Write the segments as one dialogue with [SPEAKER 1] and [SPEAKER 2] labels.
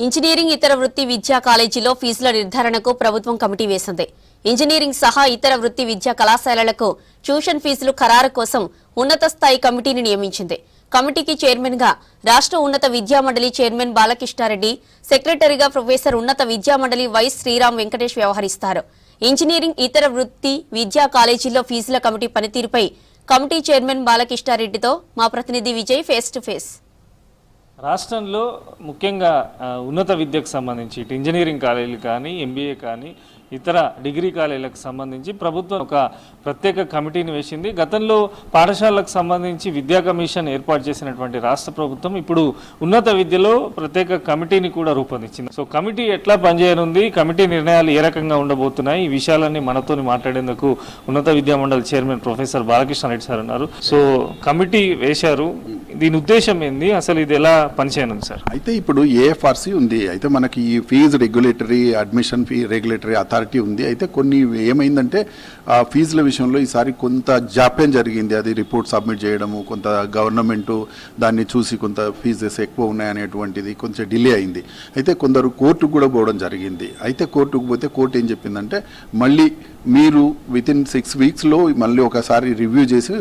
[SPEAKER 1] Engineering ఇతర వృత్తి విద్యా కాలేజీలో ఫీజుల నిర్ధారణకు ప్రభుత్వం కమిటీ వేసింది. ఇంజనీరింగ్ సహా ఇతర వృత్తి విద్యా కళాశాలలకు ట్యూషన్ ఫీజులు ఖరారు కోసం ఉన్నత స్థాయి కమిటీని నియమించింది. కమిటీకి చైర్మన్ గా రాష్ట్ర ఉన్నత విద్యామండలి చైర్మన్ బాలకృష్ణారెడ్డి, సెక్రటరీగా ప్రొఫెసర్ ఉన్నత విద్యామండలి వైస్ శ్రీరామ్ వెంకటేష్ వ్యవహరిస్తారు. ఇంజనీరింగ్ ఇతర వృత్తి విద్యా కాలేజీల్లో ఫీజుల కమిటీ పనితీరుపై కమిటీ చైర్మన్ బాలకృష్ణారెడ్డితో మా ప్రతినిధి విజయ్ ఫేస్ టు ఫేస్.
[SPEAKER 2] రాష్ట్రంలో ముఖ్యంగా ఉన్నత విద్యకు సంబంధించి ఇంజనీరింగ్ కాలేజీలు కానీ, ఎంబీఏ కానీ, ఇతర డిగ్రీ కాలేజీలకు సంబంధించి ప్రభుత్వం ఒక ప్రత్యేక కమిటీని వేసింది. గతంలో పాఠశాలకు సంబంధించి విద్యా కమిషన్ ఏర్పాటు చేసినటువంటి రాష్ట్ర ప్రభుత్వం ఇప్పుడు ఉన్నత విద్యలో ప్రత్యేక కమిటీని కూడా రూపొందించింది. సో కమిటీ ఎట్లా పనిచేయనుంది, కమిటీ నిర్ణయాలు ఏ రకంగా ఉండబోతున్నాయి, ఈ విషయాలన్నీ మనతో మాట్లాడేందుకు ఉన్నత విద్యా మండలి చైర్మన్ ప్రొఫెసర్ బాలకృష్ణారెడ్డి సార్ ఉన్నారు. సో కమిటీ వేశారు, దీని ఉద్దేశం ఏంది, అసలు ఇది ఎలా పనిచేయనుంది సార్?
[SPEAKER 3] అయితే ఇప్పుడు ఏఎఫ్ఆర్సీ ఉంది, అయితే మనకి ఈ fees regulatory admission fee regulatory authority ఉంది. అయితే కొన్ని ఏమైందంటే ఫీజుల విషయంలో ఈసారి కొంత జాప్యం జరిగింది. అది రిపోర్ట్ సబ్మిట్ చేయడము, కొంత గవర్నమెంటు దాన్ని చూసి కొంత ఫీజెస్ ఎక్కువ ఉన్నాయనేటువంటిది కొంచెం డిలే అయింది. అయితే కొందరు కోర్టుకు కూడా పోవడం జరిగింది. అయితే కోర్టుకు పోతే కోర్టు ఏం చెప్పిందంటే మళ్ళీ మీరు వితిన్ 6 వీక్స్లో మళ్ళీ ఒకసారి రివ్యూ చేసి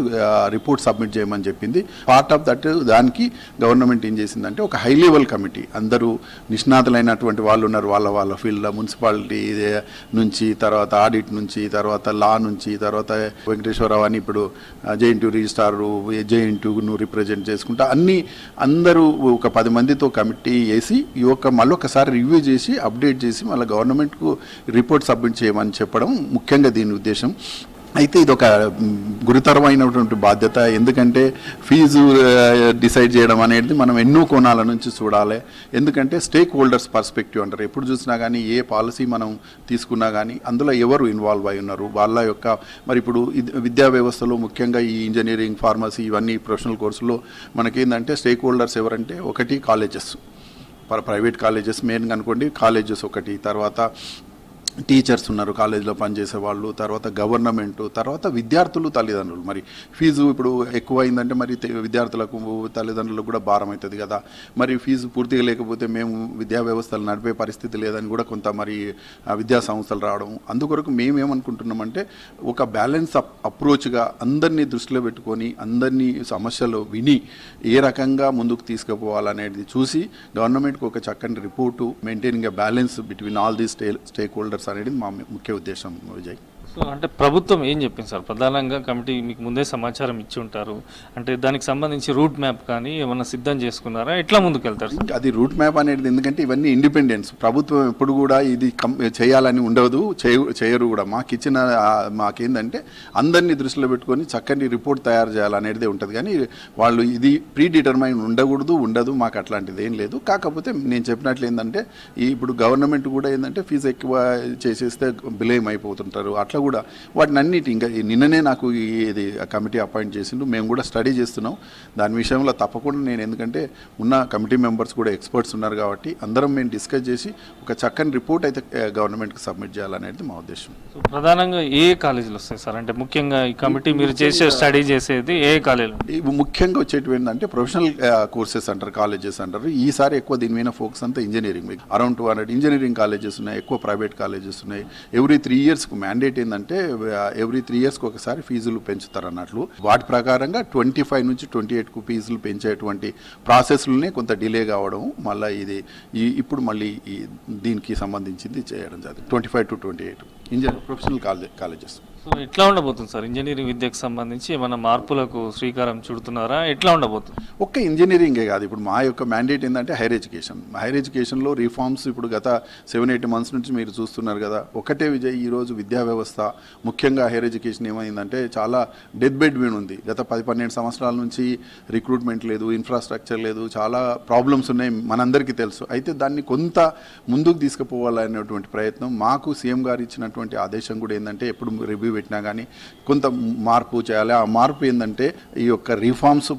[SPEAKER 3] రిపోర్ట్ సబ్మిట్ చేయమని చెప్పింది. పార్ట్ ఆఫ్ దట్ దానికి గవర్నమెంట్ ఏం చేసిందంటే ఒక హై లెవెల్ కమిటీ, అందరూ నిష్ణాతులైనటువంటి వాళ్ళు ఉన్నారు, వాళ్ళ ఫీల్డ్లో మున్సిపాలిటీ నుంచి, తర్వాత ఆడిట్ నుంచి, తర్వాత లా నుంచి, తర్వాత వెంకటేశ్వరరావు అని ఇప్పుడు జేఎన్టీ రిజిస్ట్రారు జేఎన్టీను రిప్రజెంట్ చేసుకుంటా అందరూ ఒక 10 మందితో కమిటీ వేసి మళ్ళొకసారి రివ్యూ చేసి అప్డేట్ చేసి మళ్ళీ గవర్నమెంట్కు రిపోర్ట్ సబ్మిట్ చేయమని చెప్పడం ముఖ్యంగా దీని ఉద్దేశం. అయితే ఇది ఒక గురుతరమైనటువంటి బాధ్యత. ఎందుకంటే ఫీజు డిసైడ్ చేయడం అనేది మనం ఎన్నో కోణాల నుంచి చూడాలి. ఎందుకంటే స్టేక్ హోల్డర్స్ పర్స్పెక్టివ్ అంటారు. ఎప్పుడు చూసినా కానీ ఏ పాలసీ మనం తీసుకున్నా కానీ అందులో ఎవరు ఇన్వాల్వ్ అయి ఉన్నారు, వాళ్ళ యొక్క మరి ఇప్పుడు విద్యా వ్యవస్థలో ముఖ్యంగా ఈ ఇంజనీరింగ్, ఫార్మసీ ఇవన్నీ ప్రొఫెషనల్ కోర్సులో మనకేంటంటే స్టేక్ హోల్డర్స్ ఎవరంటే ఒకటి కాలేజెస్, ప్రైవేట్ కాలేజెస్ మెయిన్గా అనుకోండి, కాలేజెస్ ఒకటి, తర్వాత టీచర్స్ ఉన్నారు, కాలేజీలో పనిచేసే వాళ్ళు, తర్వాత గవర్నమెంటు, తర్వాత విద్యార్థులు, తల్లిదండ్రులు. మరి ఫీజు ఇప్పుడు ఎక్కువ అయిందంటే మరి విద్యార్థులకు, తల్లిదండ్రులకు కూడా భారం అవుతుంది కదా. మరి ఫీజు పూర్తిగా లేకపోతే మేము విద్యా వ్యవస్థలు నడిపే పరిస్థితి లేదని కూడా కొంత మరి విద్యా సంస్థలు రావడం. అందుకొరకు మేమేమనుకుంటున్నామంటే ఒక బ్యాలెన్స్ అప్రోచ్గా అందరినీ దృష్టిలో పెట్టుకొని అందరినీ సమస్యలు విని ఏ రకంగా ముందుకు తీసుకుపోవాలనేది చూసి గవర్నమెంట్కి ఒక చక్కని report maintaining a balance between all the stake holders అనేది మా ముఖ్య ఉద్దేశం. విజయ్,
[SPEAKER 2] సో అంటే ప్రభుత్వం ఏం చెప్పింది సార్? ప్రధానంగా కమిటీ మీకు ముందే సమాచారం ఇచ్చి ఉంటారు, అంటే దానికి సంబంధించి రూట్ మ్యాప్ కానీ ఏమన్నా సిద్ధం చేసుకున్నారా, ఎట్లా ముందుకు వెళ్తారు?
[SPEAKER 3] అది రూట్ మ్యాప్ అనేది ఎందుకంటే ఇవన్నీ ఇండిపెండెన్స్, ప్రభుత్వం ఎప్పుడు కూడా ఇది చేయాలని ఉండదు, చేయరు కూడా. మాకేందంటే అందరినీ దృష్టిలో పెట్టుకొని చక్కని రిపోర్ట్ తయారు చేయాలనేది ఉంటుంది. కానీ వాళ్ళు ఇది ప్రీ డిటర్మైన్ ఉండదు, మాకు అట్లాంటిది ఏం లేదు. కాకపోతే నేను చెప్పినట్లు ఏంటంటే ఇప్పుడు గవర్నమెంట్ కూడా ఏంటంటే ఫీజు ఎక్కువ చేసేస్తే బిలేమ్ అయిపోతుంటారు. అట్లా కూడా వాటిని అన్నిటి ఇంకా నిన్ననే నాకు ఇది కమిటీ అపాయింట్ చేసిండు, మేము కూడా స్టడీ చేస్తున్నాం దాని విషయంలో. తప్పకుండా నేను, ఎందుకంటే ఉన్న కమిటీ మెంబర్స్ కూడా ఎక్స్పర్ట్స్ ఉన్నారు కాబట్టి అందరం మేము డిస్కస్ చేసి ఒక చక్కని రిపోర్ట్ అయితే గవర్నమెంట్కి సబ్మిట్ చేయాలనేది మా ఉద్దేశం.
[SPEAKER 2] ప్రధానంగా ఏ కాలేజీలు వస్తాయి సార్? అంటే ముఖ్యంగా ఈ కమిటీ మీరు చేసే స్టడీ చేసేది ఏ కాలేజీలు?
[SPEAKER 3] ముఖ్యంగా వచ్చేటివి ఏంటంటే ప్రొఫెషనల్ కోర్సెస్ అంటారు, కాలేజెస్ అంటారు. ఈసారి ఎక్కువ దీని మీద ఫోకస్ అంతా ఇంజనీరింగ్. అరౌండ్ 200 ఇంజనీరింగ్ కాలేజెస్ ఉన్నాయి, ఎక్కువ ప్రైవేట్ కాలేజెస్ ఉన్నాయి. ఎవ్రీ 3 ఇయర్స్కు మ్యాండేట్ ఏంటంటే ఎవ్రీ 3 ఇయర్స్కి ఒకసారి ఫీజులు పెంచుతారు అన్నట్లు. వాటి ప్రకారంగా 25 నుంచి 28కు ఫీజులు పెంచేటువంటి ప్రాసెస్లోనే కొంత డిలే కావడం, మళ్ళీ ఇప్పుడు మళ్ళీ దీనికి సంబంధించింది చేయడం జరిగింది. 25 to 28 ప్రొఫెషనల్ కాలేజెస్.
[SPEAKER 2] సో ఎట్లా ఉండబోతుంది సార్ ఇంజనీరింగ్ విద్యకు సంబంధించి? ఏమైనా మార్పులకు శ్రీకారం చుడుతున్నారా, ఎట్లా ఉండబోతుంది?
[SPEAKER 3] ఒక్క ఇంజనీరింగే కాదు, ఇప్పుడు మా యొక్క మ్యాండేట్ ఏంటంటే హైయర్ ఎడ్యుకేషన్లో రిఫార్మ్స్ ఇప్పుడు గత 7-8 మంత్స్ నుంచి మీరు చూస్తున్నారు కదా. ఒకటే విజయ్, ఈరోజు విద్యా వ్యవస్థ ముఖ్యంగా హైయర్ ఎడ్యుకేషన్ ఏమైందంటే చాలా డెత్ బెడ్ మీద ఉంది. గత 10-12 సంవత్సరాల నుంచి రిక్రూట్మెంట్ లేదు, ఇన్ఫ్రాస్ట్రక్చర్ లేదు, చాలా ప్రాబ్లమ్స్ ఉన్నాయి, మనందరికీ తెలుసు. అయితే దాన్ని కొంత ముందుకు తీసుకుపోవాలనేటువంటి ప్రయత్నం మాకు సీఎం గారు ఇచ్చినటువంటి ఆదేశం కూడా ఏంటంటే ఎప్పుడు రివ్యూ పెట్టినా కానీ కొంత మార్పు చేయాలి. ఆ మార్పు ఏంటంటే ఈ యొక్క రిఫార్మ్స్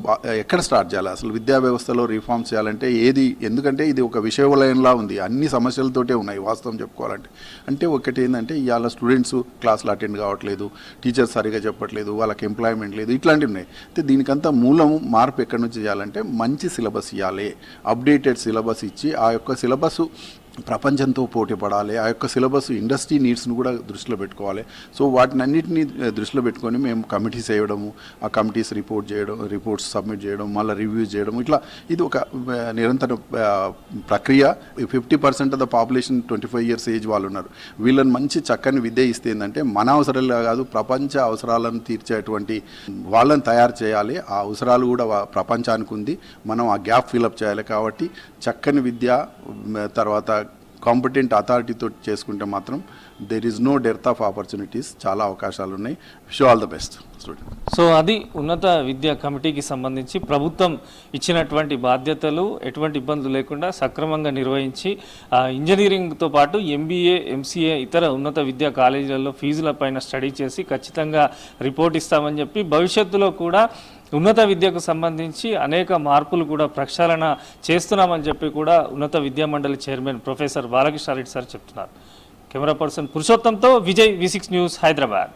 [SPEAKER 3] ఎక్కడ స్టార్ట్ చేయాలి, అసలు విద్యా వ్యవస్థలో రిఫార్మ్స్ చేయాలంటే ఏది, ఎందుకంటే ఇది ఒక విషయవలయంలా ఉంది, అన్ని సమస్యలతోటే ఉన్నాయి వాస్తవం చెప్పుకోవాలంటే. అంటే ఒకటి ఏంటంటే ఇవాళ స్టూడెంట్స్ క్లాసులు అటెండ్ కావట్లేదు, టీచర్స్ సరిగా చెప్పట్లేదు, వాళ్ళకి ఎంప్లాయ్మెంట్ లేదు, ఇట్లాంటివి ఉన్నాయి. అయితే దీనికంతా మూలము మార్పు ఎక్కడి నుంచి చేయాలంటే మంచి సిలబస్ ఇవ్వాలి, అప్డేటెడ్ సిలబస్ ఇచ్చి ఆ యొక్క సిలబస్ ప్రపంచంతో పోటీ పడాలి, ఆ యొక్క సిలబస్ ఇండస్ట్రీ నీడ్స్ను కూడా దృష్టిలో పెట్టుకోవాలి. సో వాటిని అన్నింటినీ దృష్టిలో పెట్టుకొని మేము కమిటీస్ వేయడము, ఆ కమిటీస్ రిపోర్ట్స్ సబ్మిట్ చేయడం, మళ్ళీ రివ్యూస్ చేయడం, ఇట్లా ఇది ఒక నిరంతర ప్రక్రియ. 50% of the population 25 years age వాళ్ళు ఉన్నారు. వీళ్ళని మంచి చక్కని విద్య ఇస్తే ఏంటంటే మన అవసరాలు కాదు, ప్రపంచ అవసరాలను తీర్చేటువంటి వాళ్ళని తయారు చేయాలి. ఆ అవసరాలు కూడా ప్రపంచానికి ఉంది, మనం ఆ గ్యాప్ ఫిలప్ చేయాలి. కాబట్టి చక్కని విద్య తర్వాత కాంపిటెంట్ అథారిటీతో చేసుకుంటే మాత్రం there is no dearth of opportunities, చాలా అవకాశాలు ఉన్నాయి. Wish all the best student.
[SPEAKER 2] So అది ఉన్నత విద్యా కమిటీకి సంబంధించి ప్రభుత్వం ఇచ్చినటువంటి బాధ్యతలు ఎటువంటి ఇబ్బందులు లేకుండా సక్రమంగా నిర్వహించి ఇంజనీరింగ్తో పాటు MBA, MCA ఇతర ఉన్నత విద్యా కాలేజీలలో ఫీజుల పైన స్టడీ చేసి ఖచ్చితంగా రిపోర్ట్ ఇస్తామని చెప్పి భవిష్యత్తులో కూడా ఉన్నత విద్యకు సంబంధించి అనేక మార్పులు కూడా ప్రక్షాళన చేస్తున్నామని చెప్పి కూడా ఉన్నత విద్యా మండలి చైర్మన్ ప్రొఫెసర్ బాలకృష్ణారెడ్డి సార్ చెప్తున్నారు. కెమెరా పర్సన్ పురుషోత్తంతో విజయ్, V6 న్యూస్, హైదరాబాద్.